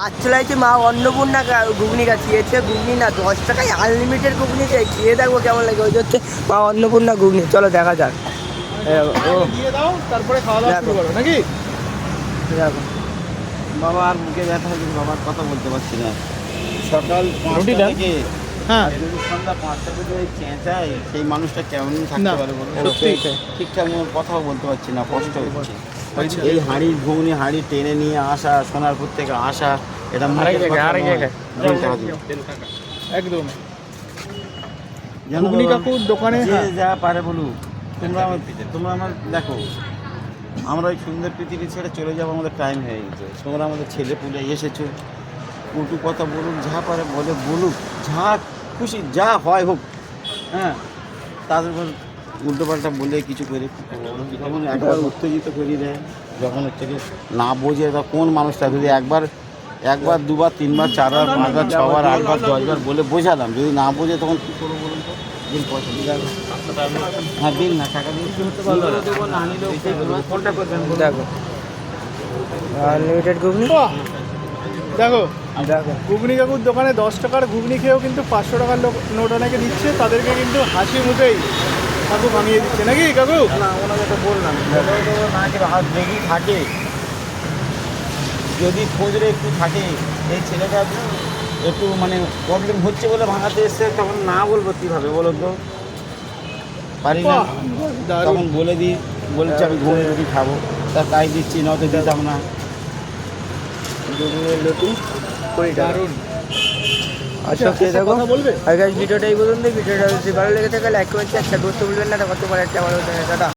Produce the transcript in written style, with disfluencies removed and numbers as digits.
আচ্ছলাইছে মা অন্নপূর্ণা ঘুগনি খাচ্ছিয়েছে, ঘুগনি না 10 টাকায় আনলিমিটেড ঘুগনি চাই, খেয়ে দেখবো কেমন লাগে। ওই হচ্ছে মা অন্নপূর্ণা ঘুগনি, চলো দেখা যাক। দিয়ে দাও, তারপরে খাওয়া দাওয়া শুরু করো নাকি? দেখো বাবা আর মুখে ব্যথা হচ্ছে, বাবার কথা বলতে পারছি না। সকাল রুটি 5টা দেন। থেকে হ্যাঁ, যদি সন্ধ্যা 5টা থেকে চেঁচাই, সেই মানুষটা কেমন থাকতে না, পারে বলো? সত্যি। ঠিকঠাক মতো কথাও বলতে পারছি না, কষ্ট হচ্ছে। আচ্ছা। এই হাঁড়ি ঘুগনি হাঁড়ি টেনে নিয়ে আসা, সোনারপুর থেকে আসা, এটা মুখের কথা নয়। দিন টাকা দিন। একদম। জানো ঘুগনি বাবা, কাকুর দোকানে যে হ্যাঁ, যা পারে বলুক, তোমরা আমার দেখো, আমরা ওই সুন্দর পৃথিবী ছেড়ে চলে যাবো, আমাদের টাইম হয়ে গেছে। তোমরা আমাদের ছেলে পুলে এসেছো, কটু কথা বলুক, যা পারে বলে বলুক, যা খুশি যা হয় হোক, হ্যাঁ, তাদের উপর উল্টোপাল্টা বলে কিছু করে যখন একবার উত্তেজিত করিয়ে দেয়, যখন হচ্ছে কি না বোঝে, বা কোন মানুষটা যদি একবার দুবার তিনবার চারবার পাঁচবার ছবার আটবার 10বার বলে বোঝালাম, যদি না বোঝে তখন কী করবো বলুন তো? দিন পয়সা দিয়ে যাবো, হ্যাঁ দিন না, টাকা দিয়ে দেবো না, আনিলেও কোনটা করবেন বলুন? দেখো আনলিমিটেড ঘুগনি, বাহ! দেখো দেখো ঘুগনি কাকুর দোকানে 10 টাকার ঘুগনি খেয়েও কিন্তু 500 টাকার নোট অনেকে দিচ্ছে, তাদেরকে কিন্তু হাসি মুখেই কাকু ভাঙিয়ে দিচ্ছে নাকি কাকু? না, ওনাকে তো বললাম না, যে হাত লেগেই থাকে, যদি খোঁজরে একটু থাকে, এই ছেলেটা একটু মানে প্রবলেম হচ্ছে বলে ভাঙাতে এসছে, তখন না বলবো কীভাবে বলো তো? পারি না, বাহ! দারুণ। তখন বলে দিই, বলছি আমি ঘুগনি রুটি খাবো, তাই দিচ্ছি, নয়তো দিতাম না। ঘুগনি লুটি 20 টাকা। দারুণ। আচ্ছা খেয়ে দেখো। কথা বলবে? আর গাইস ভিডিওটা এই পর্যন্ত। ভিডিওটা যদি ভালো লেগে থাকে লাইক কমেন্ট শেয়ার করতে ভুলবেন না। তখন তোমার একটা ভালো থাকে, টাটা।